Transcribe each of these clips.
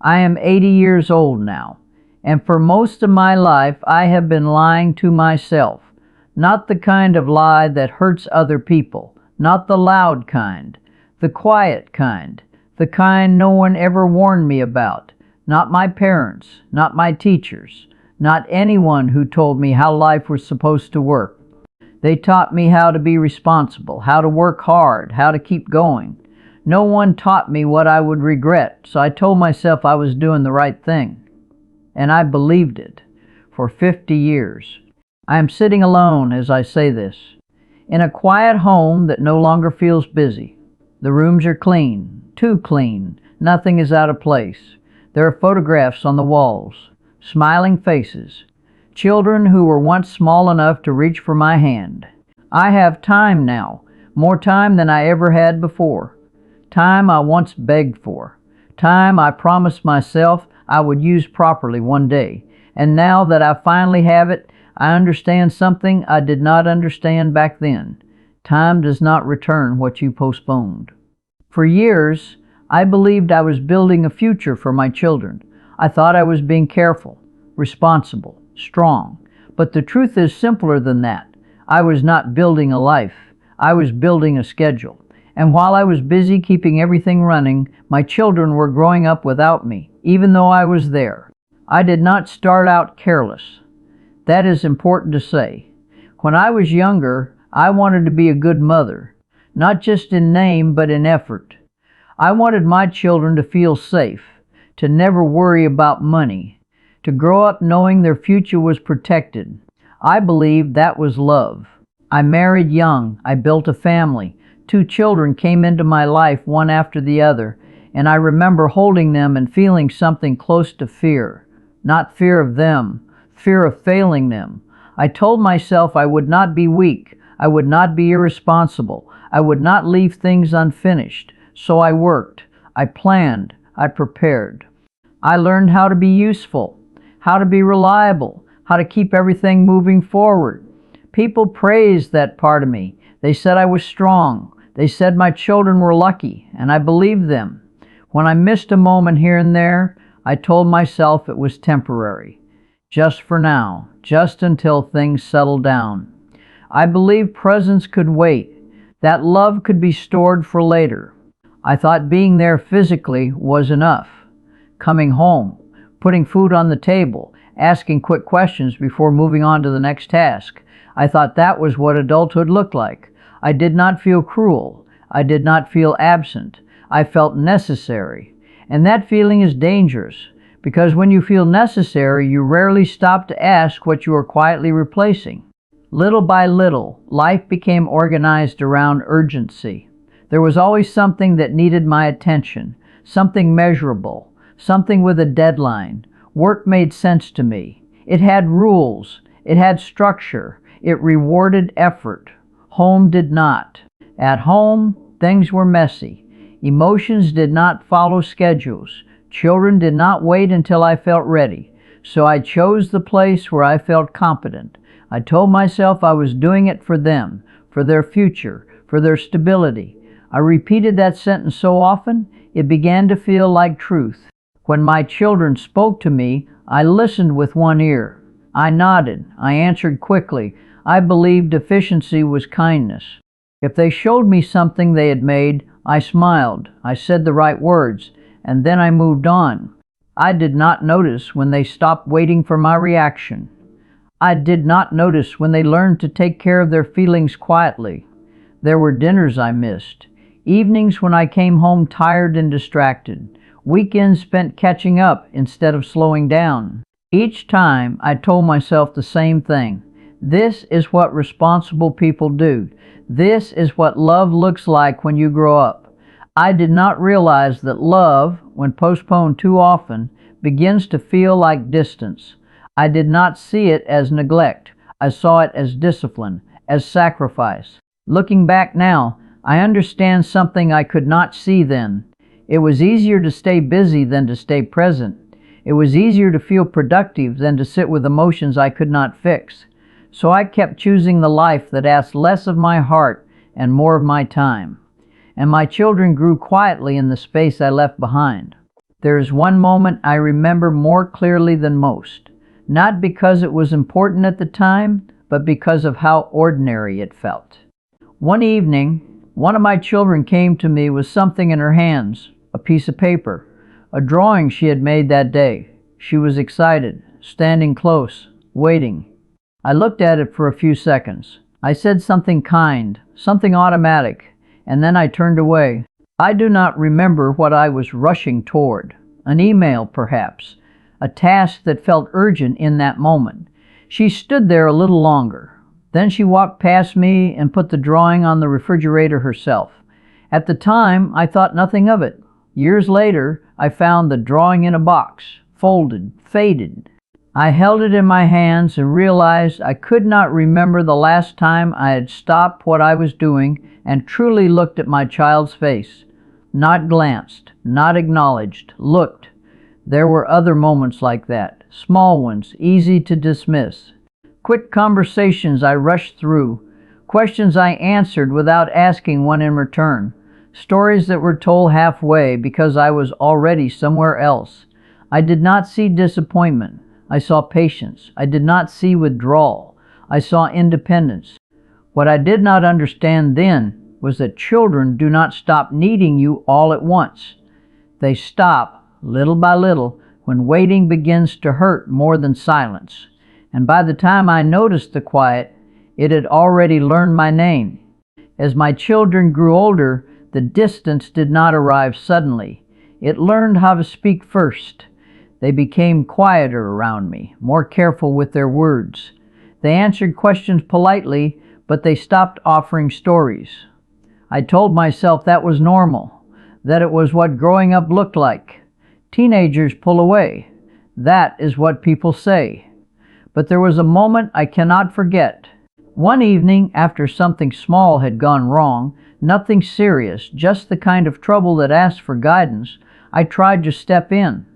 I am 80 years old now, and for most of my life I have been lying to myself. Not the kind of lie that hurts other people, not the loud kind, the quiet kind, the kind no one ever warned me about, not my parents, not my teachers, not anyone who told me how life was supposed to work. They taught me how to be responsible, how to work hard, how to keep going. No one taught me what I would regret, so I told myself I was doing the right thing. And I believed it for 50 years. I am sitting alone as I say this, in a quiet home that no longer feels busy. The rooms are clean, too clean. Nothing is out of place. There are photographs on the walls, smiling faces, children who were once small enough to reach for my hand. I have time now, more time than I ever had before. Time I once begged for. Time I promised myself I would use properly one day. And now that I finally have it, I understand something I did not understand back then. Time does not return what you postponed. For years, I believed I was building a future for my children. I thought I was being careful, responsible, strong. But the truth is simpler than that. I was not building a life. I was building a schedule. And while I was busy keeping everything running, my children were growing up without me, even though I was there. I did not start out careless. That is important to say. When I was younger, I wanted to be a good mother, not just in name, but in effort. I wanted my children to feel safe, to never worry about money, to grow up knowing their future was protected. I believed that was love. I married young. I built a family. 2 children came into my life one after the other, and I remember holding them and feeling something close to fear. Not fear of them, fear of failing them. I told myself I would not be weak. I would not be irresponsible. I would not leave things unfinished. So I worked. I planned. I prepared. I learned how to be useful, how to be reliable, how to keep everything moving forward. People praised that part of me. They said I was strong. They said my children were lucky, and I believed them. When I missed a moment here and there, I told myself it was temporary. Just for now, just until things settled down. I believed presence could wait, that love could be stored for later. I thought being there physically was enough. Coming home, putting food on the table, asking quick questions before moving on to the next task. I thought that was what adulthood looked like. I did not feel cruel. I did not feel absent. I felt necessary. And that feeling is dangerous, because when you feel necessary, you rarely stop to ask what you are quietly replacing. Little by little, life became organized around urgency. There was always something that needed my attention, something measurable, something with a deadline. Work made sense to me. It had rules. It had structure. It rewarded effort. Home did not. At home, things were messy. Emotions did not follow schedules. Children did not wait until I felt ready. So I chose the place where I felt competent. I told myself I was doing it for them, for their future, for their stability. I repeated that sentence so often, it began to feel like truth. When my children spoke to me, I listened with one ear. I nodded. I answered quickly. I believed efficiency was kindness. If they showed me something they had made, I smiled. I said the right words, and then I moved on. I did not notice when they stopped waiting for my reaction. I did not notice when they learned to take care of their feelings quietly. There were dinners I missed, evenings when I came home tired and distracted, weekends spent catching up instead of slowing down. Each time I told myself the same thing. This is what responsible people do. This is what love looks like when you grow up. I did not realize that love, when postponed too often, begins to feel like distance. I did not see it as neglect. I saw it as discipline, as sacrifice. Looking back now, I understand something I could not see then. It was easier to stay busy than to stay present. It was easier to feel productive than to sit with emotions I could not fix. So I kept choosing the life that asked less of my heart and more of my time. And my children grew quietly in the space I left behind. There is one moment I remember more clearly than most, not because it was important at the time, but because of how ordinary it felt. One evening, one of my children came to me with something in her hands, a piece of paper, a drawing she had made that day. She was excited, standing close, waiting. I looked at it for a few seconds. I said something kind, something automatic, and then I turned away. I do not remember what I was rushing toward. An email, perhaps. A task that felt urgent in that moment. She stood there a little longer. Then she walked past me and put the drawing on the refrigerator herself. At the time, I thought nothing of it. Years later, I found the drawing in a box, folded, faded. I held it in my hands and realized I could not remember the last time I had stopped what I was doing and truly looked at my child's face. Not glanced, not acknowledged, looked. There were other moments like that, small ones, easy to dismiss. Quick conversations I rushed through, questions I answered without asking one in return, stories that were told halfway because I was already somewhere else. I did not see disappointment. I saw patience. I did not see withdrawal. I saw independence. What I did not understand then was that children do not stop needing you all at once. They stop, little by little, when waiting begins to hurt more than silence. And by the time I noticed the quiet, it had already learned my name. As my children grew older, the distance did not arrive suddenly. It learned how to speak first. They became quieter around me, more careful with their words. They answered questions politely, but they stopped offering stories. I told myself that was normal, that it was what growing up looked like. Teenagers pull away. That is what people say. But there was a moment I cannot forget. One evening, after something small had gone wrong, nothing serious, just the kind of trouble that asked for guidance, I tried to step in.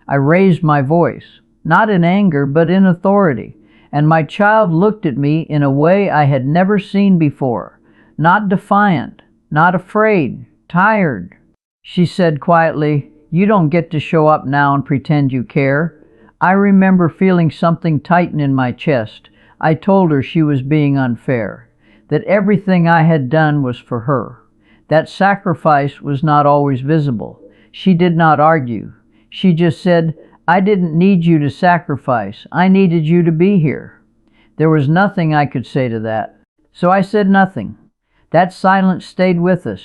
I raised my voice, not in anger, but in authority, and my child looked at me in a way I had never seen before, not defiant, not afraid, tired. She said quietly, "You don't get to show up now and pretend you care." I remember feeling something tighten in my chest. I told her she was being unfair, that everything I had done was for her. That sacrifice was not always visible. She did not argue. She just said, "I didn't need you to sacrifice. I needed you to be here." There was nothing I could say to that. So I said nothing. That silence stayed with us.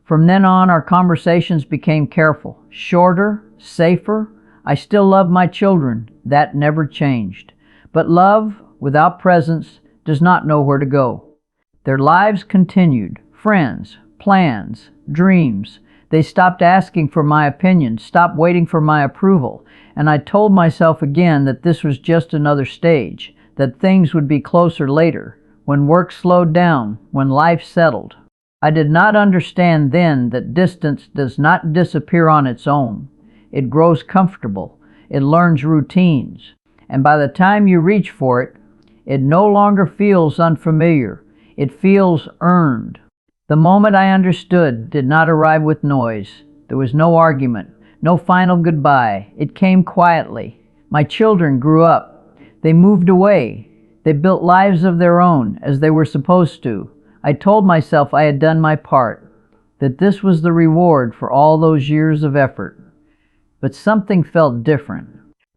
From then on, our conversations became careful, shorter, safer. I still love my children. That never changed. But love, without presence, does not know where to go. Their lives continued. Friends, plans, dreams. They stopped asking for my opinion, stopped waiting for my approval, and I told myself again that this was just another stage, that things would be closer later, when work slowed down, when life settled. I did not understand then that distance does not disappear on its own. It grows comfortable. It learns routines. And by the time you reach for it, it no longer feels unfamiliar. It feels earned. The moment I understood did not arrive with noise. There was no argument, no final goodbye. It came quietly. My children grew up. They moved away. They built lives of their own, as they were supposed to. I told myself I had done my part, that this was the reward for all those years of effort. But something felt different.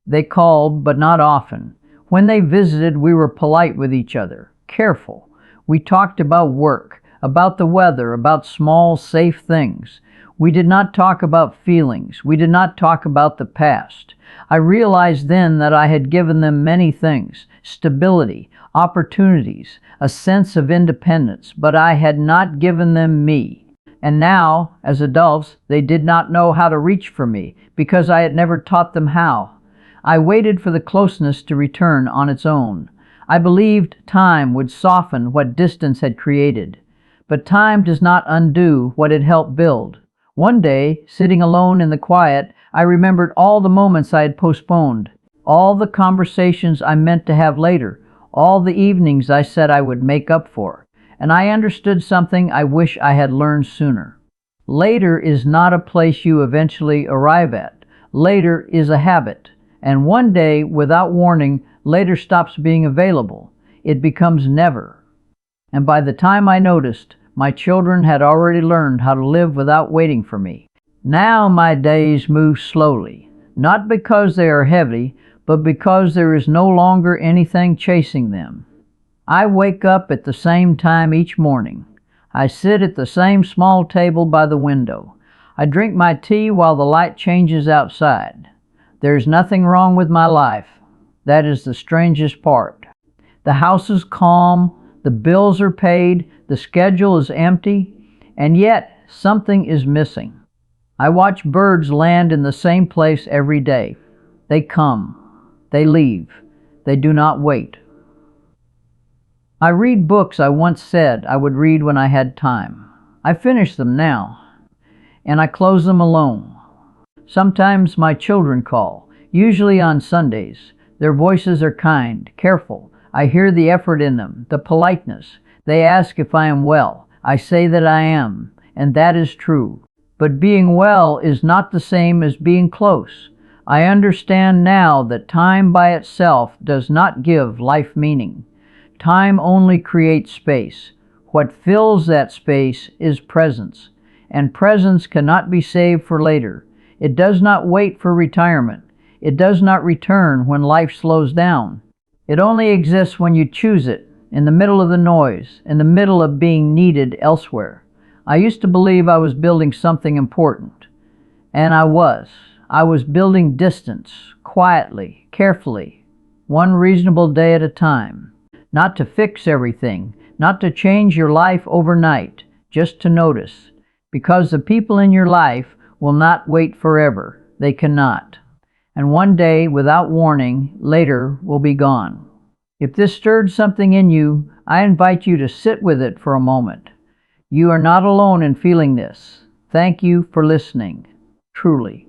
They called, but not often. When they visited, we were polite with each other, careful. We talked about work, about the weather, about small, safe things. We did not talk about feelings. We did not talk about the past. I realized then that I had given them many things, stability, opportunities, a sense of independence, but I had not given them me. And now, as adults, they did not know how to reach for me because I had never taught them how. I waited for the closeness to return on its own. I believed time would soften what distance had created. But time does not undo what it helped build. One day, sitting alone in the quiet, I remembered all the moments I had postponed, all the conversations I meant to have later, all the evenings I said I would make up for. And I understood something I wish I had learned sooner. Later is not a place you eventually arrive at. later is a habit, and one day, without warning, later stops being available. It becomes never. And by the time I noticed, my children had already learned how to live without waiting for me. Now my days move slowly, not because they are heavy, but because there is no longer anything chasing them. I wake up at the same time each morning. I sit at the same small table by the window. I drink my tea while the light changes outside. There is nothing wrong with my life. That is the strangest part. The house is calm, the bills are paid, the schedule is empty, and yet something is missing. I watch birds land in the same place every day. They come. They leave. They do not wait. I read books I once said I would read when I had time. I finish them now, and I close them alone. Sometimes my children call, usually on Sundays. Their voices are kind, careful. I hear the effort in them, the politeness. They ask if I am well. I say that I am, and that is true. But being well is not the same as being close. I understand now that time by itself does not give life meaning. Time only creates space. What fills that space is presence, and presence cannot be saved for later. It does not wait for retirement. It does not return when life slows down. It only exists when you choose it, in the middle of the noise, in the middle of being needed elsewhere. I used to believe I was building something important, and I was. I was building distance, quietly, carefully, one reasonable day at a time. Not to fix everything, not to change your life overnight, just to notice. Because the people in your life will not wait forever. They cannot. And one day, without warning, later will be gone. If this stirred something in you, I invite you to sit with it for a moment. You are not alone in feeling this. Thank you for listening. Truly.